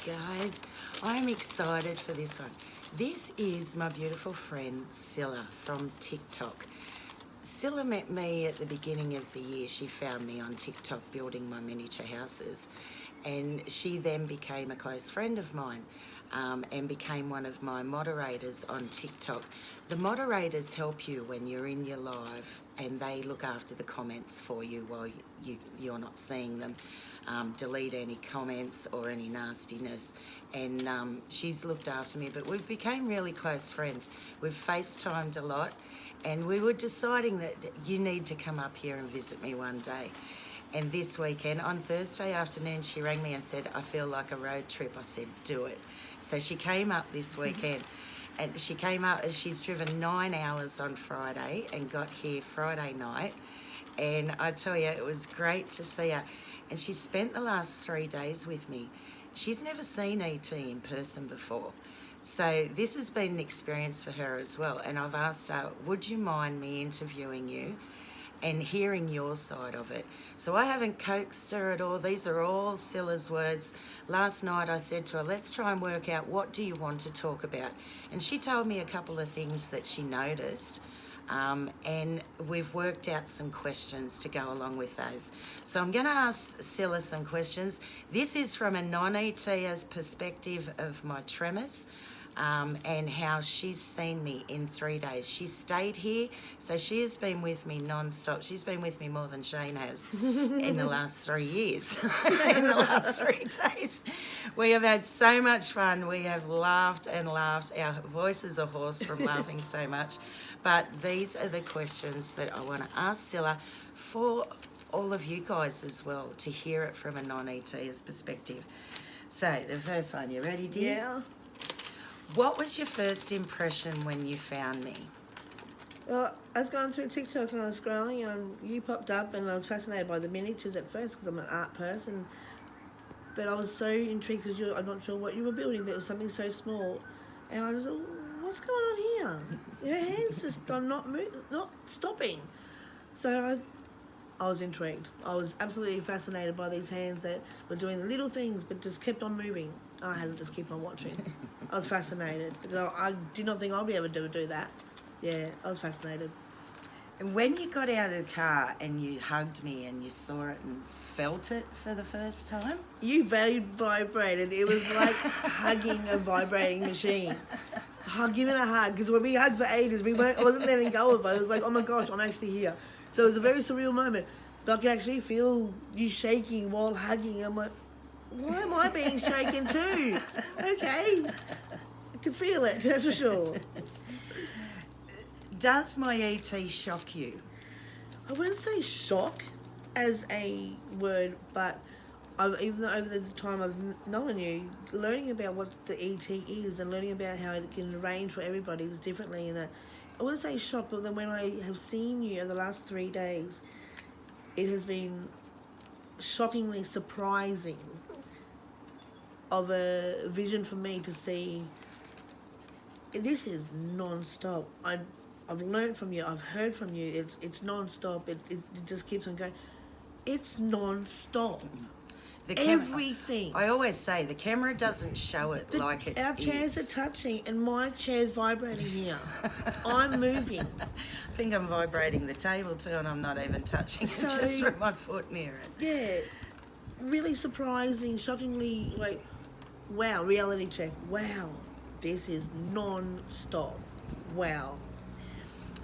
guys, I'm excited for this one. This is my beautiful friend Cilla from TikTok. Cilla met me at the beginning of the year. She found me on TikTok building my miniature houses, and she then became a close friend of mine and became one of my moderators on TikTok. The moderators help you when you're in your live, and they look after the comments for you while you're not seeing them. Delete any comments or any nastiness, and she's looked after me, but we've became really close friends. We've FaceTimed a lot, and we were deciding that you need to come up here and visit me one day. And this weekend, on Thursday afternoon, she rang me and said, I feel like a road trip. I said, do it. So she came up this weekend, and she came up, she's driven 9 hours on Friday and got here Friday night. And I tell you, it was great to see her. And she spent the last 3 days with me. She's never seen ET in person before. So this has been an experience for her as well. And I've asked her, would you mind me interviewing you and hearing your side of it? So I haven't coaxed her at all. These are all Cilla's words. Last night I said to her, let's try and work out, what do you want to talk about? And she told me a couple of things that she noticed. And we've worked out some questions to go along with those. So I'm going to ask Cilla some questions. This is from a non-ETer's perspective of my tremors, and how she's seen me in 3 days. She stayed here, so she has been with me non-stop. She's been with me more than Shane has in the last 3 years, in the last 3 days. We have had so much fun. We have laughed and laughed. Our voices are hoarse from laughing so much. But these are the questions that I want to ask Cilla for all of you guys as well, to hear it from a non-ETer's perspective. So the first one, you ready, dear? Yeah. What was your first impression when you found me? Well, I was going through TikTok and I was scrolling and you popped up, and I was fascinated by the miniatures at first because I'm an art person. But I was so intrigued because I'm not sure what you were building, but it was something so small. And I was like, what's going on here? Your hands just are not stopping. So I was intrigued. I was absolutely fascinated by these hands that were doing the little things but just kept on moving. I had to just keep on watching. I was fascinated because I did not think I'd be able to do that. Yeah, I was fascinated. And when you got out of the car and you hugged me and you saw it and felt it for the first time? You vibrated. It was like hugging a vibrating machine. Giving a hug, because when we hugged for ages, I wasn't letting go of it. It was like, oh my gosh, I'm actually here. So it was a very surreal moment. But I could actually feel you shaking while hugging. I'm like, why am I being shaken too? Okay. I can feel it, that's for sure. Does my ET shock you? I wouldn't say shock as a word, but even though over the time I've known you, learning about what the ET is and learning about how it can arrange for everybody is differently. And I wouldn't say shock, but then when I have seen you over the last 3 days, it has been shockingly surprising of a vision for me to see. This is non-stop. I've learned from you. I've heard from you. It's non-stop. It just keeps on going. It's non-stop. Everything. I always say the camera doesn't show it like it is. Our chairs are touching and my chair's vibrating here. I'm moving. I think I'm vibrating the table too, and I'm not even touching it, just from my foot near it. Yeah. Really surprising, shockingly, like, wow, reality check. Wow. This is non-stop. Wow.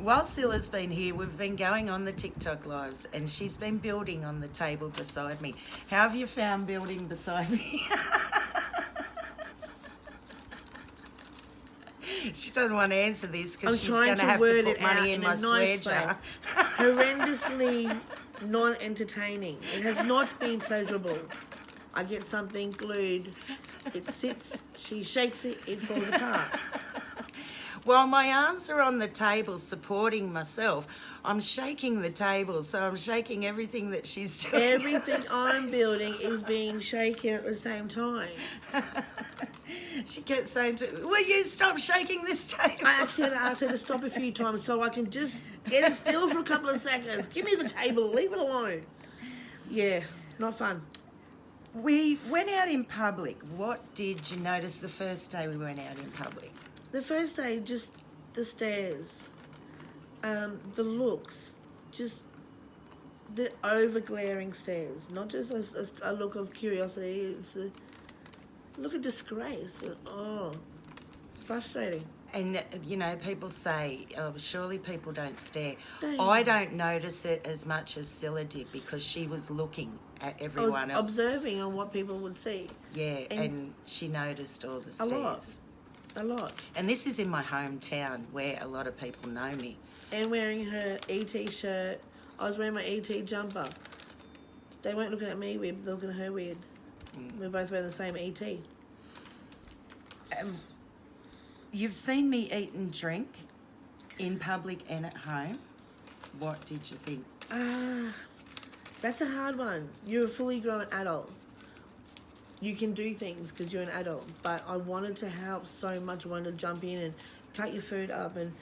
While Cilla's been here, we've been going on the TikTok lives, and she's been building on the table beside me. How have you found building beside me? She doesn't want to answer this because she's going to have to put money in my swear jar. Horrendously non-entertaining. It has not been pleasurable. I get something glued. It sits, she shakes it, it falls apart. While my arms are on the table supporting myself, I'm shaking the table, so I'm shaking everything that she's doing. Everything I'm building is being shaken at the same time. She kept saying to me, will you stop shaking this table? I actually had to ask her to stop a few times so I can just get it still for a couple of seconds. Give me the table, leave it alone. Yeah, not fun. We went out in public. What did you notice the first day we went out in public? The first day, just the stares, the looks, just the over-glaring stares. Not just a look of curiosity, it's a look of disgrace. Oh, it's frustrating. And, you know, people say, oh, surely people don't stare. They- I don't notice it as much as Cilla did because she was looking at I was everyone else. observing on what people would see. Yeah, and she noticed all the A stares. lot. A lot. And this is in my hometown where a lot of people know me. And wearing her ET shirt. I was wearing my ET jumper. They weren't looking at me weird, they were looking at her weird. We're both wearing the same ET. You've seen me eat and drink in public and at home. What did you think? That's a hard one. You're a fully grown adult. You can do things because you're an adult. But I wanted to help so much. I wanted to jump in and cut your food up and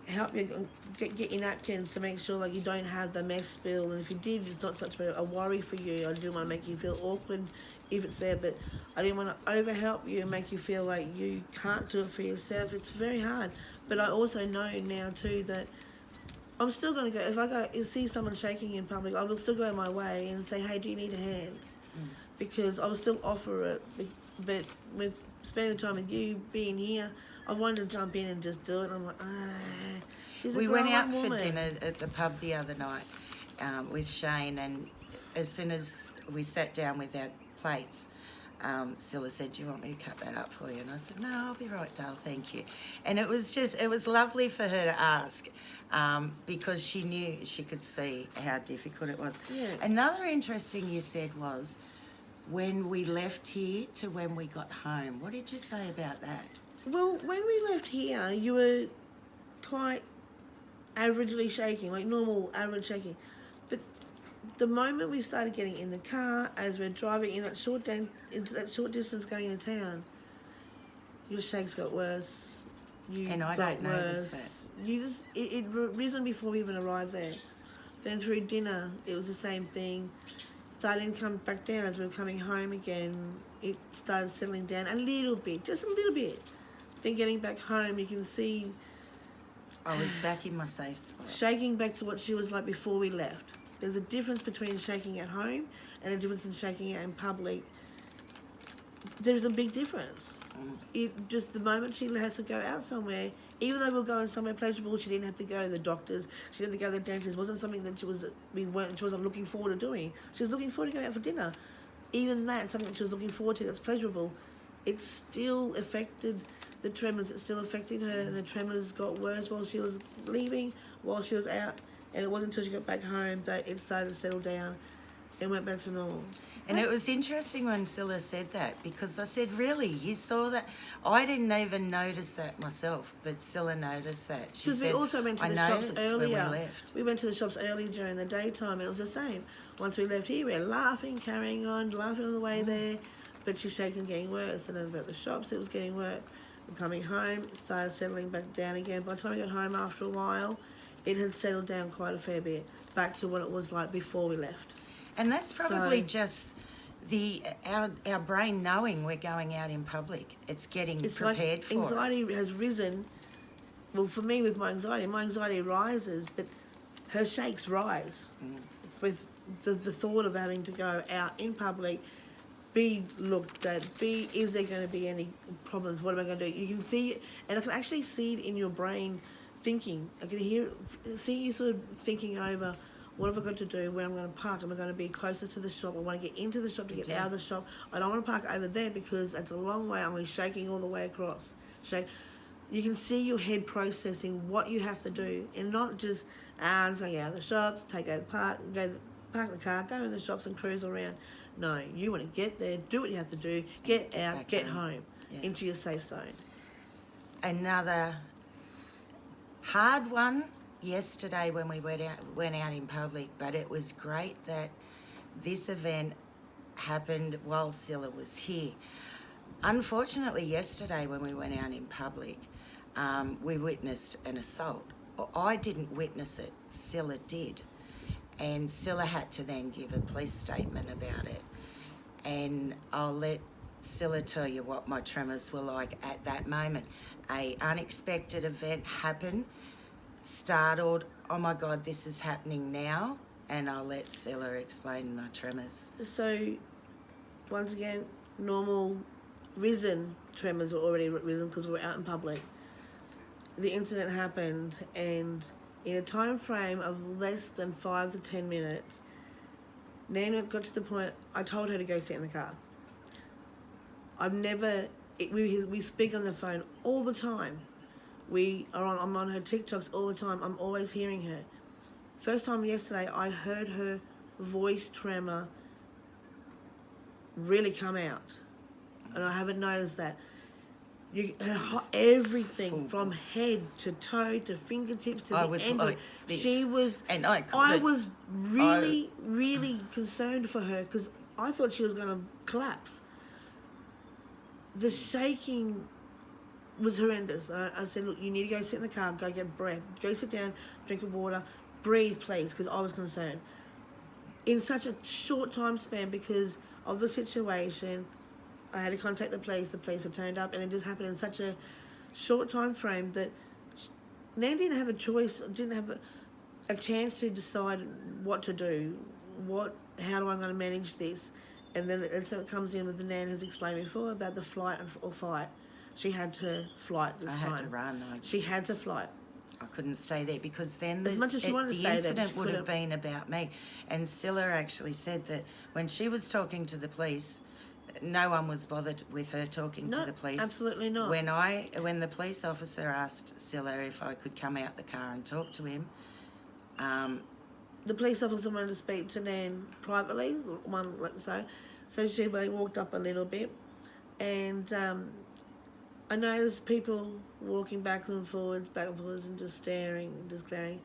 help you get your napkins to make sure like you don't have the mess spill. And if you did, it's not such a worry for you. I didn't want to make you feel awkward if it's there, but I didn't want to overhelp you and make you feel like you can't do it for yourself. It's very hard. But I also know now too that I'm still going to go, if I go see someone shaking in public, I will still go my way and say, hey, do you need a hand? Because I will still offer it. But with spending the time with you, being here, I wanted to jump in and just do it. I'm like, she's a We went out grown woman. for dinner at the pub the other night with Shane, and as soon as we sat down with our plates, Cilla said, do you want me to cut that up for you? And I said, no, I'll be right, Dale, thank you. And it was lovely for her to ask because she knew, she could see how difficult it was. Yeah. Another interesting you said was when we left here to when we got home. What did you say about that? Well, when we left here, you were quite averagely shaking, like normal average shaking. But the moment we started getting in the car, as we're driving in that into that short distance going into town, your shakes got worse. And I don't notice that. It risen before we even arrived there. Then through dinner, it was the same thing. Starting to come back down as we were coming home again. It started settling down a little bit, just a little bit. Then getting back home, you can see I was back in my safe spot. shaking back to what she was like before we left. There's a difference between shaking at home and a difference in shaking out in public. There's a big difference. It just the moment she has to go out somewhere, even though we were going somewhere pleasurable, she didn't have to go to the doctors. She didn't have to go to the dentist. It wasn't something that she wasn't looking forward to doing. She was looking forward to going out for dinner. Even that, something that she was looking forward to that's pleasurable, it still affected the tremors. It still affected her, and the tremors got worse while she was leaving, while she was out. And it wasn't until she got back home that it started to settle down and went back to normal. And it was interesting when Cilla said that because I said, really, you saw that? I didn't even notice that myself, but Cilla noticed that. She Because we said, also went to I the shops noticed when earlier. we left. We went to the shops earlier during the daytime, and it was the same. Once we left here, we were laughing, carrying on, laughing on the way there. But she's shaking, getting worse. And then about the shops, it was getting worse. And coming home, it started settling back down again. By the time we got home after a while, it had settled down quite a fair bit, back to what it was like before we left. And that's probably just our brain knowing we're going out in public. It's getting It's prepared like for anxiety has risen. Well, for me with my anxiety rises, but her shakes rise with the thought of having to go out in public, be looked at, is there going to be any problems? What am I going to do? You can see, and I can actually see it in your brain thinking. I can see you sort of thinking over, what have I got to do? Where I'm going to park? Am I going to be closer to the shop? I want to get into the shop to get out of the shop. I don't want to park over there because it's a long way. I'm going to be shaking all the way across. You can see your head processing what you have to do, and not just I'm just going to get out of the shops, take out the park the car, go in the shops and cruise around. No, you want to get there, do what you have to do, get out, back get home. home, into your safe zone. Another hard one yesterday when we went out in public, but it was great that this event happened while Cilla was here. Unfortunately, yesterday when we went out in public, we witnessed an assault. I didn't witness it, Cilla did. And Cilla had to then give a police statement about it. and I'll let Cilla tell you what my tremors were like at that moment. A unexpected event happened, startled, oh my God, this is happening now, and I'll let Cilla explain my tremors. So, once again, normal risen tremors were already risen because we were out in public. The incident happened, and in a time frame of less than 5 to 10 minutes, Nana got to the point, I told her to go sit in the car. We speak on the phone all the time. I'm on her TikToks all the time. I'm always hearing her. First time yesterday, I heard her voice tremor really come out. And I haven't noticed that. Everything from head to toe to fingertips to the end. Like this. She was, and I was really, really concerned for her because I thought she was going to collapse. The shaking was horrendous. I said, look, you need to go sit in the car, go get breath, go sit down, drink of water, breathe, please, because I was concerned. In such a short time span, because of the situation, I had to contact the police had turned up, and it just happened in such a short time frame that Nan didn't have a choice, didn't have a chance to decide what to do, how do I going to manage this. And then so it comes in with the Nan has explained before about the flight or fight. She had to flight this time. I had to run. She had to flight. I couldn't stay there because then as much as she wanted to stay there, incident would have been about me. And Cilla actually said that when she was talking to the police, no one was bothered with her talking to the police. Absolutely not. When the police officer asked Cilla if I could come out the car and talk to him, the police officer wanted to speak to Nan privately, one like so. So they walked up a little bit, and I noticed people walking back and forwards, and just staring, just glaring.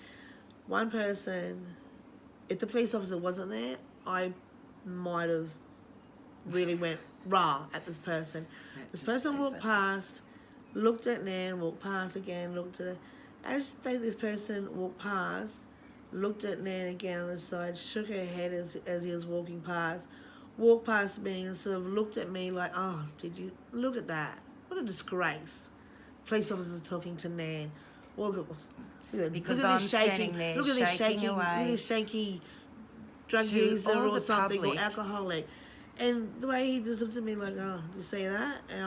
One person, if the police officer wasn't there, I might have really went rah at this person. This person walked past, looked at Nan, walked past again, looked at her. As this person walked past, looked at Nan again on the side, shook her head as he was walked past me and sort of looked at me like, oh, did you look at that? What a disgrace. Police officers talking to Nan. Because I'm standing there shaking away. Look at this shaky drug user or something, or alcoholic. And the way he just looked at me like, oh, you see that? And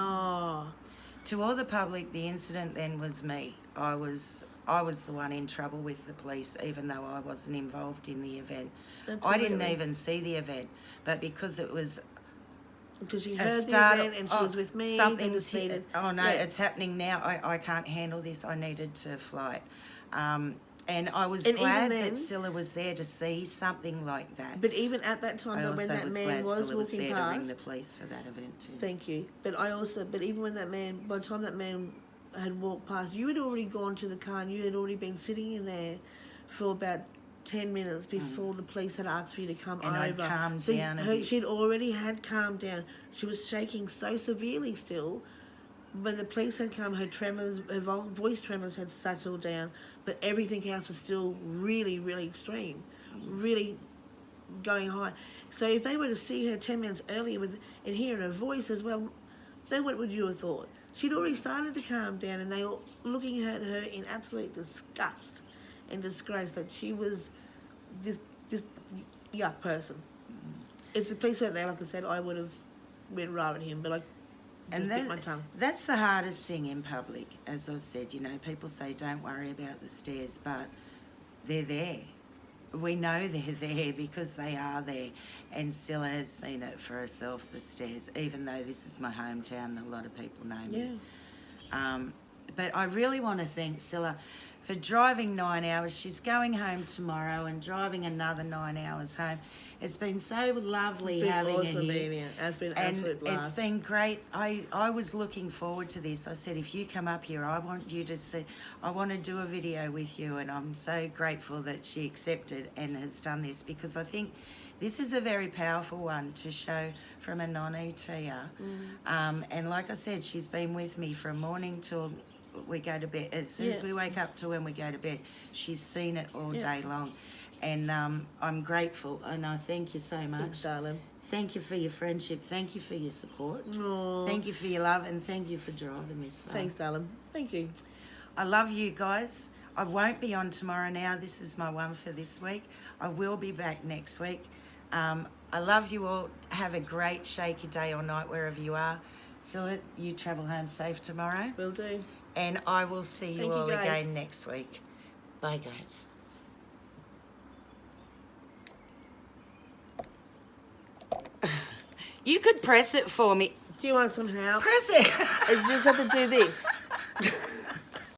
To all the public, the incident then was me. I was the one in trouble with the police, even though I wasn't involved in the event. Absolutely. I didn't even see the event, but because it was because she heard the event and she was with me. Something's hit. Oh no, it's happening now. I can't handle this. I needed to flight. And I was glad that Cilla was there to see something like that. But even at that time, when that man was Cilla was walking there past, to ring the police for that event too. Thank you. But even when by the time that man had walked past, you had already gone to the car and you had already been sitting in there for about 10 minutes before the police had asked for you to come over. I'd calmed down a bit. She'd already had calmed down. She was shaking so severely still. When the police had come, her voice tremors had settled down, but everything else was still really, really extreme, really going high. So if they were to see her 10 minutes earlier and hear her voice as well, then what would you have thought? She'd already started to calm down, and they were looking at her in absolute disgust and disgrace that she was this yuck person. If the police weren't there, like I said, I would have went raw at him, but that's the hardest thing in public. As I've said, people say don't worry about the stairs, but they're there. We know they're there because they are there, and Cilla has seen it for herself, the stairs, even though this is my hometown, a lot of people know me. But I really want to thank Cilla for driving 9 hours. She's going home tomorrow and driving another 9 hours home. It's been so lovely having her here. It's been an absolute blast. It's been great. I was looking forward to this. I said, if you come up here, I want you to see, I want to do a video with you, and I'm so grateful that she accepted and has done this, because I think this is a very powerful one to show from a non-ETer. And like I said, she's been with me from morning till we go to bed. As soon as we wake up to when we go to bed, she's seen it all day long. And I'm grateful, and I thank you so much. Thanks, darling. thank you for your friendship. Thank you for your support. Aw. Thank you for your love, and thank you for driving this far. Thanks, darling. Thank you. I love you guys. I won't be on tomorrow now. This is my one for this week. I will be back next week. I love you all. Have a great shaky day or night wherever you are. Cilla, you travel home safe tomorrow. Will do. And I will see you Thank you, all guys. again next week. Bye, guys. You could press it for me. Do you want some help? Press it. You just have to do this.